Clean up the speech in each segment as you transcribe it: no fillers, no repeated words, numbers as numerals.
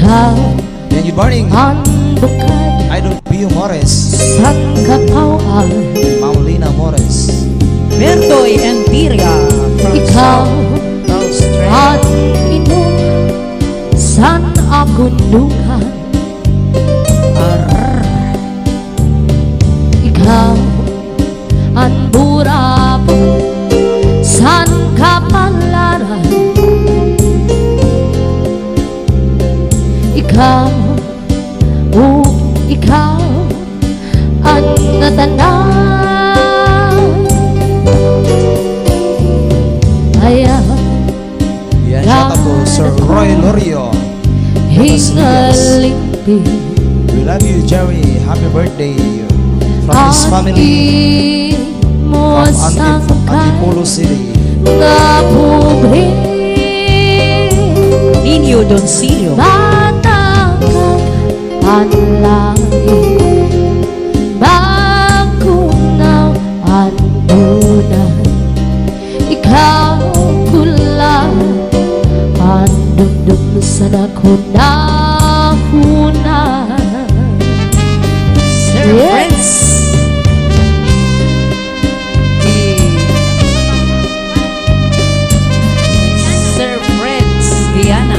Ikaw Yan, good morning. ang bukay Idol Pio Mores, sa katawan. Maulina Mores, Bertoy Empiria from Ikaw South Australia. ang inom san ako luhan. Ikaw ang burabot san kapalaran. Ikaw, ikaw ang natanan. Ayaw yan, shout out to Sir Roy Lorio. hingalingin We love you, Jerry. Happy birthday from his family mo from sangkay Antipolo City. nga pobre. Nino Doncillo. Batang panlangit, bagunaw at bulan. Ikaw kulang ang dugdug sa nakunahunan. Sir Yes. Prince. Sir Prince Giana.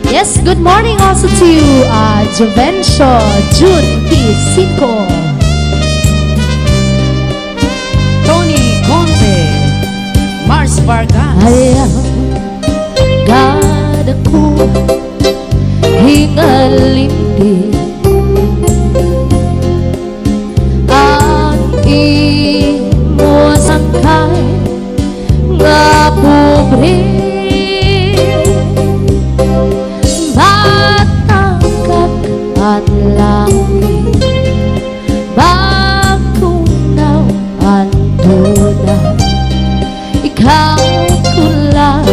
Yes, good morning also to you, Juvencio June P5. Tony Conte. Mars Vargas. Ayaw gada ko hingalindi ang imo sangkay nga pobre. Batang at langit, bagunaw at dulan. Ikaw kulang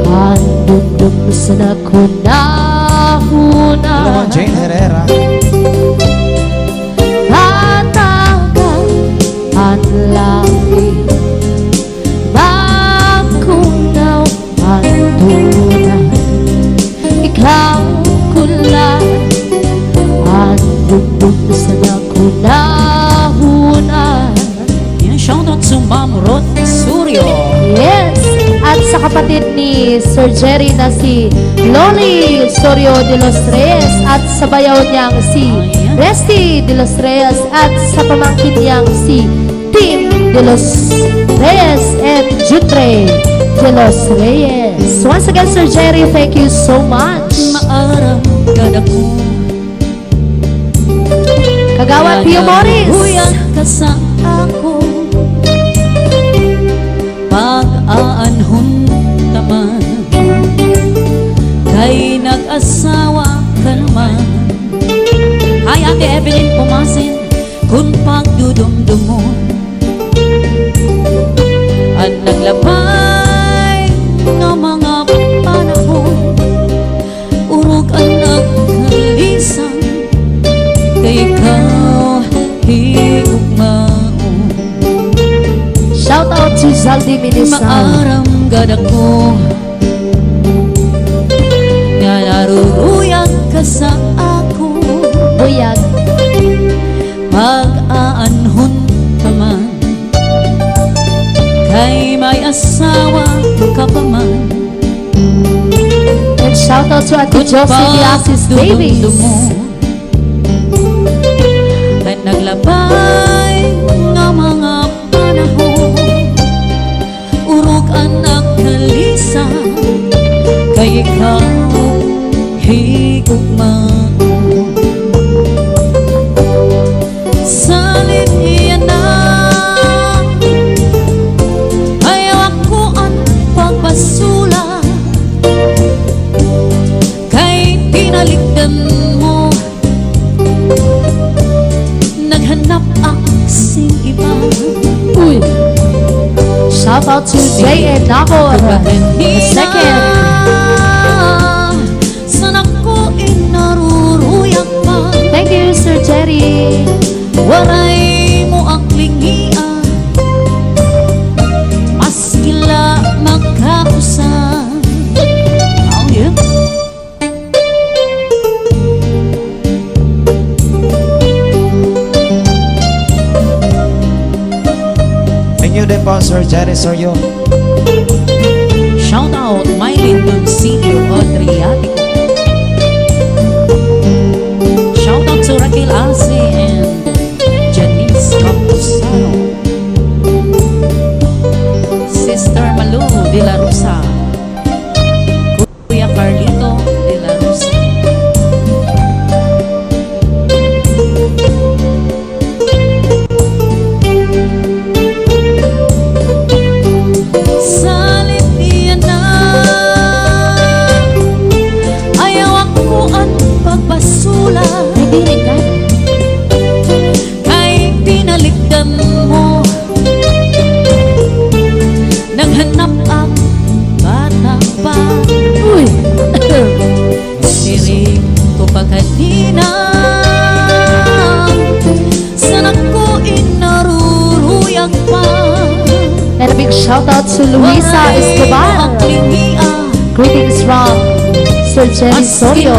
ang dugdug sa nakunahunan. Hello, Jane Herrera. Batang at langit, bagunaw at dulan. Ikaw kulang ang dugdug sa nakunahunan. Yan, shout out to Ma'am Ruth Suryo. Yes! At sa kapatid ni Sir Jerry na si Loli Sorio de los Reyes, at sa bayaw niyang si Resty de los Reyes, at sa pamangkin niyang si Tim de los Reyes and Jutre de los Reyes. Once again, Sir Jerry, thank you so much. Maaram kadako. Kagawad Pio Morris. Huyan ka sa ako. Pag-aanhon naman, kay nag-asawa ka naman. Hi, Ate Evelyn Pumasin, kung pagdudumdumon at naglabay ng mga panahon, urog ang nagkalisang, kay ikaw higugmaon. Shout out to Zaldi Milisan. Maaram gad ako nga naruruyag ka sa ako. Buyag. Pag-aanhon ka man, kay may asawa ka pa man. And shout out to Ate Josie Diaz's babies. Kay naglabay ng mga panahon, urog ang nagkalisa, kay ikaw higugmaon. Sa linya na ayaw ako ang pagbasula, kay pinaligdan mo, naghanap ang sing iba. Uy. Shout out to Jay and Nabor. The second. Sana ko inaruruyag pa, Thank you, Sir Jerry. waray mo ang klingian, maski la magkausan. Oh yeah. Sir Jerry Sorio. Shout out Mylene Doncillo Adriatico. Shout out to Raquel Arce and Janice Campusano. Sister Malu de la Rosa. Kuya Carlito de la Rosa. Salit iyan na ayaw ako ang pagbasula May dinig ka? kay pinaligdan mo. Naghanap ang bata pa, Uy! siring ko pagkanina. Sana ko inaruruyag pa. And a big shout out to Luisa Escobar. Greetings from Sir Jerry Sorio.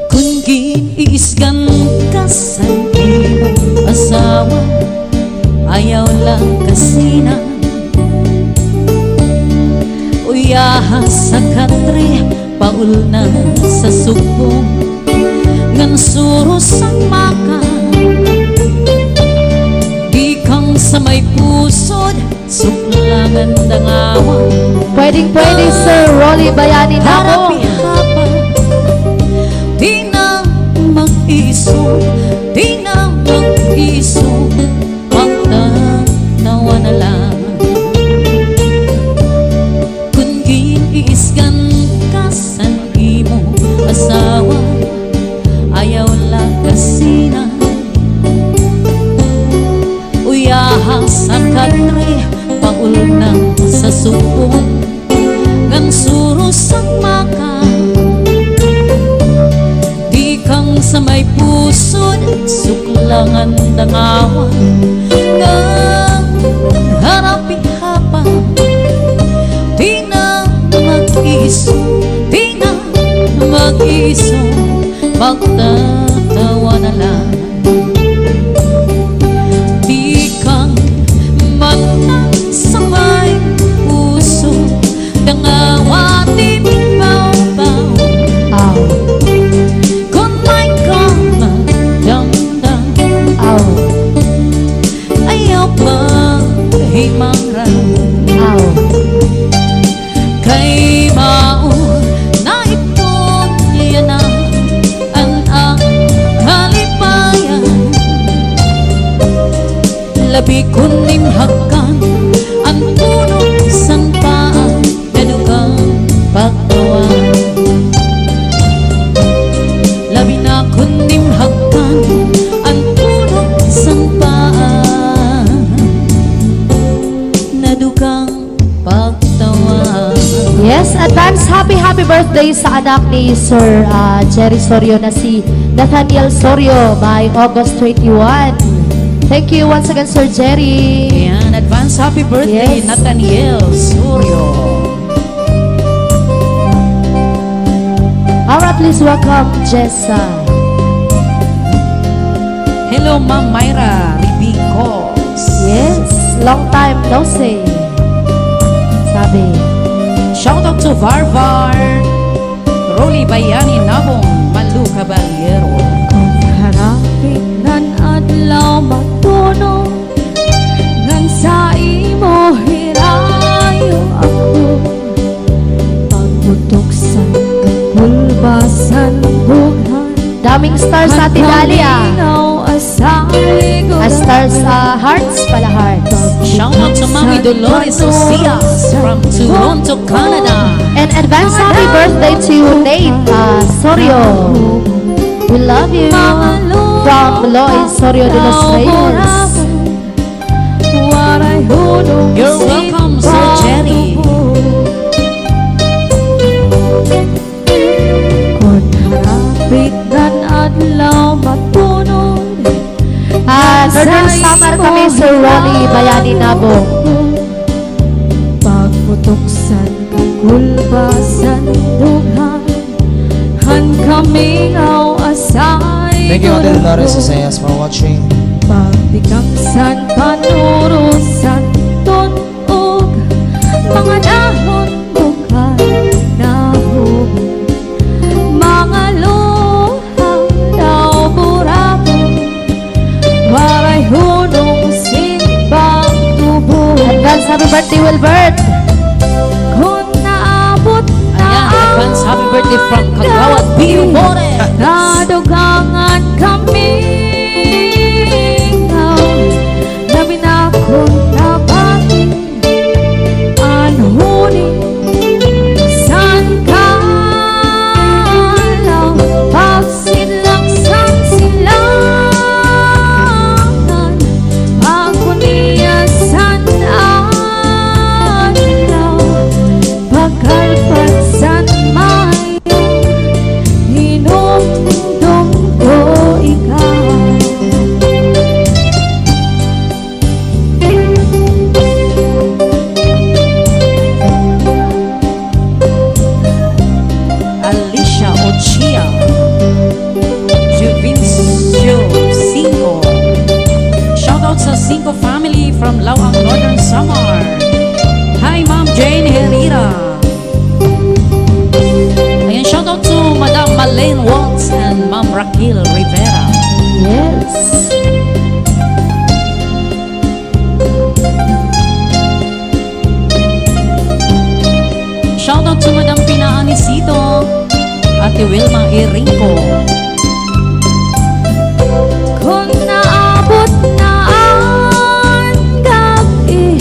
Kung giniisgan ka sa iyong asawa, ayaw lang kasi na uyaha sa katre, paul na sa subong ngan suros ang maka. Di kang sa may pusod, suklangan dangawa. Pwedeng Sir Rolly Bayani Nabo. Harap-hapa, di na mag-iso, di na mag-iso, magtatawa na lang. Kung giniisgan ka sa imo asawa, ayaw lang kasi na uyaha sa katre, paul na sa subong ngan suros ang maka. Di kang sa may pusod, suklangan dangawa ngan harapi-hapa. Di na mag-iso, di na mag-iso, magtatawa na lang. Di kang matang sa may puso, dangawa di baw-baw. Aw, Kung may kamadamdam, aw, ayaw pa himang raw. aw. Kay mao na ito yan ang kalipayan. Labi kuning hakan ang puno sang paa, kadugang pagtawan. Labi na kuning hakan ang puno sang paa, nadugang pagtawan. Yes, advance happy birthday sa anak ni Sir Jerry Sorio na si Nathaniel Sorio by August 21. Thank you once again, Sir Jerry. Ayan, advance happy birthday, Yes. Nathaniel Sorio. Alright, please welcome Jessa. Hello, Ma'am Myra Ribicos. Yes, long time no see. Sabi. Shout out to Varvar, Rolly Bayani Nabong, Malu Caballero. Kung harapin nan adlaw matuno, ngan sa imo hirayo ako. Pagputok sa kapulbasan buhay, Daming stars sa atin, Dalia. A Stars hearts pala, hearts. Shout out to Mami Dolores Ocias from Toronto, Canada. And advance happy birthday to Nate Sorio. We love you. From Lois Sorio de los Reyes. You're welcome, Sir Jerry. Kung harapit nan adlaw matunod, Northern Summer kami, Sir Ronnie Bayani Nabo. pagputuksan kakulbasan dughan, han kami ngaw asay. Thank you, Ate Dolores Isaias, for watching. pagtikamsan panurusan tunog mga dahon bukal na hubog mga luha daw burabog waray hunong simbang tubo Advance happy birthday, Wilbert. kung naabot na Ayan, advance happy birthday from Kagawad Bimore. nadugangan kami labi na kong nabating anhunin san kalaw pagsilang sang silangan pagkuniyasan alaw pagkalpat san mayo hinumdum ko ikaw Alicia Ochia, Juvincio Cinco. Shoutout sa Cinco family from Lawang, Northern Samar. Hi, Ma'am Jane Herrera. Ayan, shoutout to Madam Malene Waltz and Ma'am Raquel Rivera. Yes. Shoutout to Madam Pina Anisito, Ate Wilma Irinco. kung naabot na ang gabi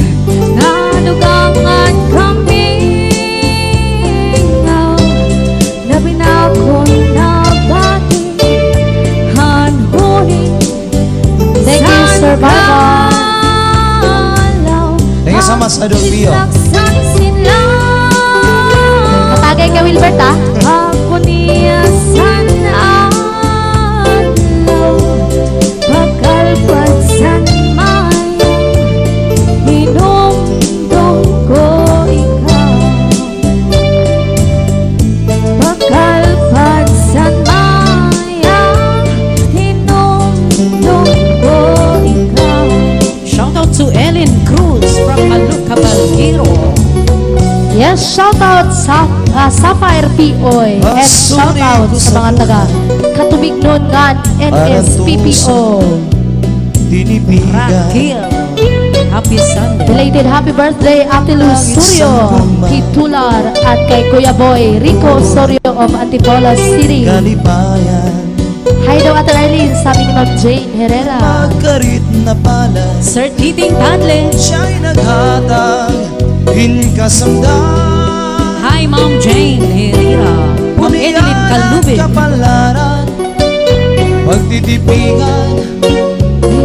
nadugangan kami labi na kong nabati hanhunin Thank you, Sir Barbara. Thank you so much, Idol Pio. Matagay ka, Wilbert, ah. Ako niyasan alaw pagkalpat san mayo hinumdum ko ikaw pagkalpat san mayo hinumdum ko ikaw Shoutout to Ellen Cruz from Alucabal-Giro. Yes, shoutout sa Sapphire Pioy. And shoutout sa mga taga Katubignon nga NSPPO. Tinipigan Raquel, happy Sunday. Belated happy birthday, Ate Luz Suryo, kay Tular, at kay Kuya Boy Rico Sorio of Antipolo City. Kalipayan Hi daw, Ate Arlene, sabi ni Ma'am Jane Herrera. Magkarit na pala Sir Titing Tadle. Siya'y naghatag Inkasamdan Hi, Ma'am Jane Herrera. Ma'am Edeline Kalubin. Kapalaran Pagtitipigan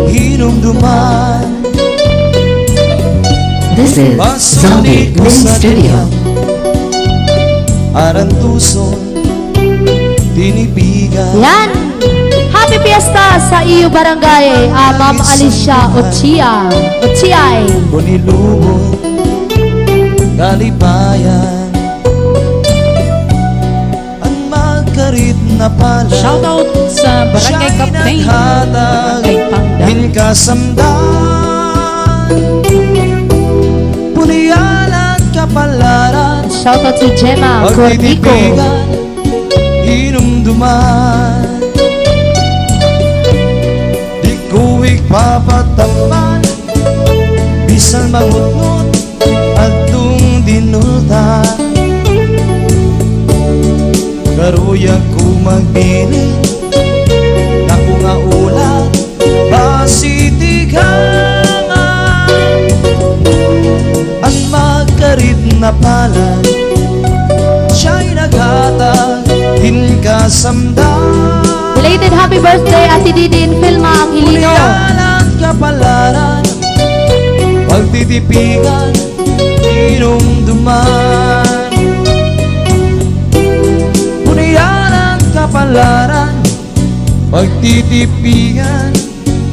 Hinumduman This is Zombie Mini Studio. Arantuson Tinipigan Yan! Happy Fiesta sa iyo barangay, Ma'am Alicia Ochiay. Bunilubon Kalipayan Ang magkarit na pala Shoutout sa Barangay Captain. Barangay Pangda. Hinkasamdan Puniyalan kapalaran Shoutout to Gemma Cornico. Pagtitipigan Hinumduman Di ko ikpapatamban Bisan mangutnot At tung dinulta Karuya ko magbilin Naku nga ulat Pasitigangan Ang magkarit na palad Siya'y naghatag Hinkasamdan Belated happy birthday, Ate Didin Filma Angelino. Puniyalan kapalaran Pagtitipigan Hinumduman Puniyalan kapalaran Pagtitipigan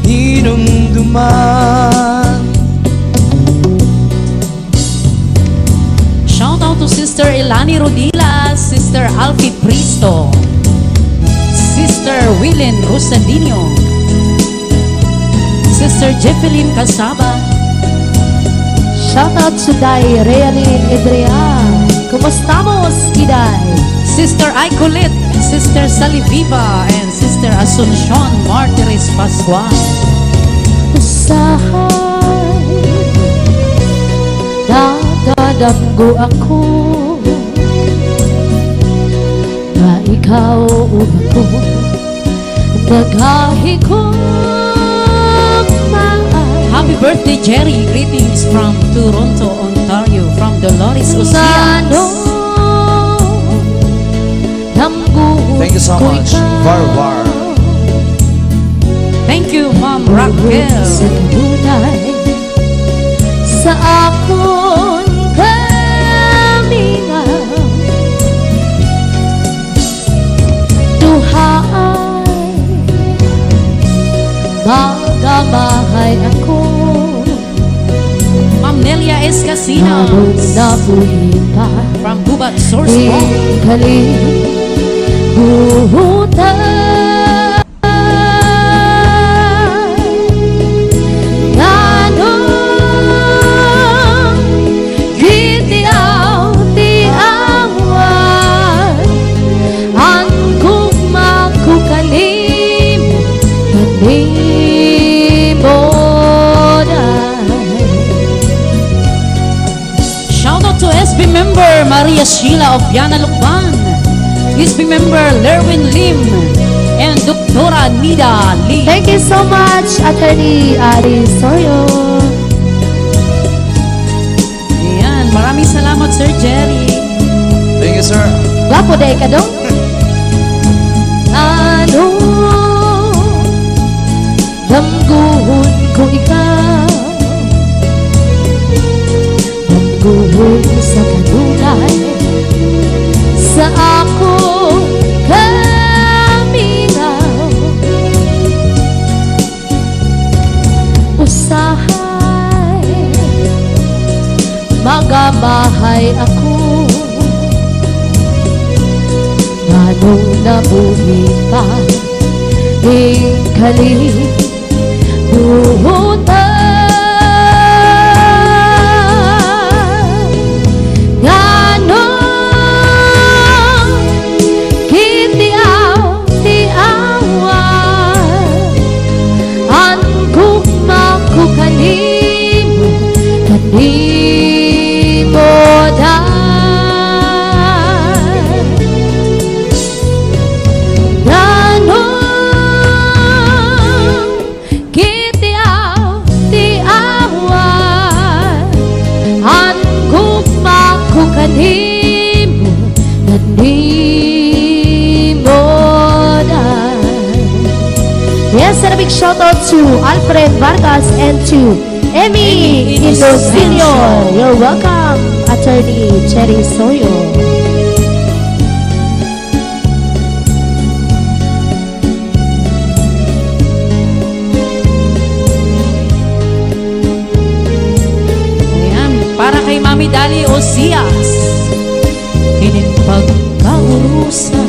Hinumduman Shoutout to Sister Elani Rodila, Sister Alfie Pristo, Sister Willen Rosadinho, Sister Jeffelyn Casaba. Shout out to Day Realin Adrian. Kumustamos, Iday? Sister Icolet, Sister Saliviva, and Sister Asuncion Martires Pascual. Usahay, dadadamgo ako na ikaw o ako nagahigugma. Happy birthday, Jerry. Greetings from Toronto, Ontario, from Dolores Osias. Thank you so much, Var. Thank you, Ma'am Raquel. Sa tunay sa akong kamingaw, duhaay magamahay ako. Ma'am Nelia Escasinas Nabuhi pa from Gubat Source Mall. Kalibutan Ganong gitiaw ti awan Ang gugma ko kalim Shout out to SB member Maria Sheila of Viana Lukban, SB member Lerwin Lim, and Doktora Nida Lee. Thank you so much, Attorney Ari Soyo. Ayan, maraming salamat Sir Jerry. Thank you, sir. Wapo day ka dong? Ano damguhon ko ikaw damguhon sa kanunay sa ako kamingaw usahay magamahay ako Anong nabuhi pa Ikali Buhutan Ganong Kitiaw Ti awan Ang gugma ko kanimo Kanimo dahil kanimo na. Yes, and a big shout out to Alfred Vargas and to Emmy Indosilio. You're welcome, Attorney Cherry Soyo. Para kay Mami Dali Osias, Pagkaurusan.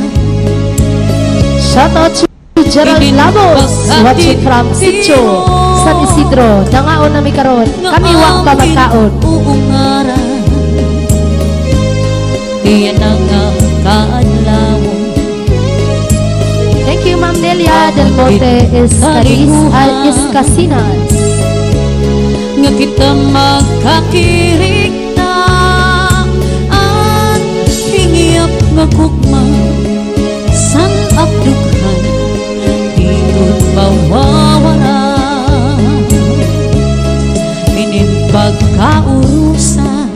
Shout out to Gerald Labos, watching from Sitio, San Isidro. Nangaon na mi karon, kami wang pamagkaon. Uungaran, iyan ang kaadlawon. Thank you, Ma'am Nelia Del Monte Escasinas. Nga kita magkakirig na ang hingiyap nga kukma san abdughan ikot mawawala inin pagkaurusan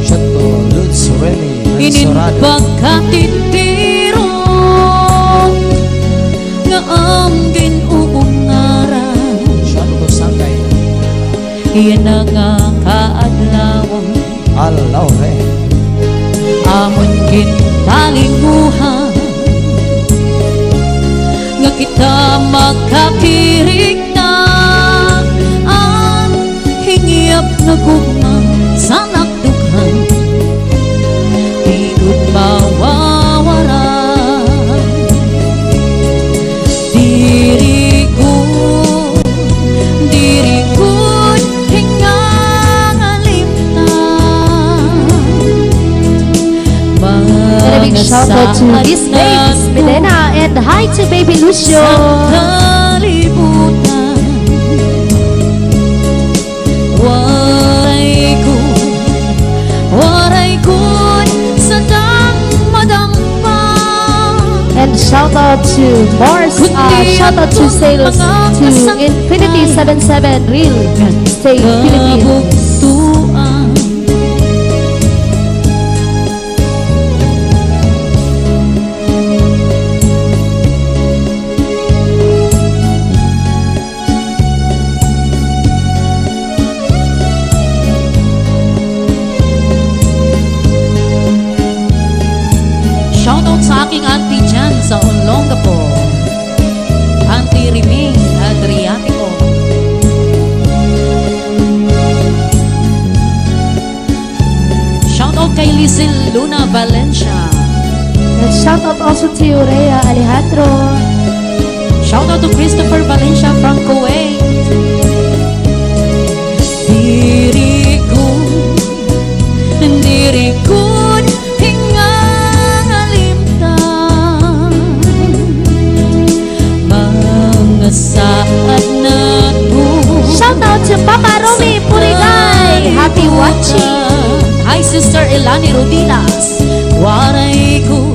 Chato Lutz Remy inin Mansorado. pagkatitiro nga ang ginuungaran Chato Sangkay. iyan na nga kaadlawang Alaw re. amon kintalinguhan nga kita magkakirig na ang hingiyap na gugma sa nakdughan ikot mawawala dirigo big shout out to Miss Babes Medena and hi to Baby Lucio. Sa kalibutan, waray kun sa dangmadangpa. And shout out to Mars, shout out to sales to Infinity 77 Real Estate Philippines. Kabuktuan. Shoutout sa aking auntie dyan sa Olongapo, Auntie Riming Adriatico. Shoutout kay Lizil Luna Valencia. And shout out also to Rhea Alejandro. Shoutout to Christopher Valencia from Kuwait. Dirikun hingalimtan, mga saat na Shout out to Papa Romy Purigay. Happy watching. Hi Sister Elani Rodinas. Waray ko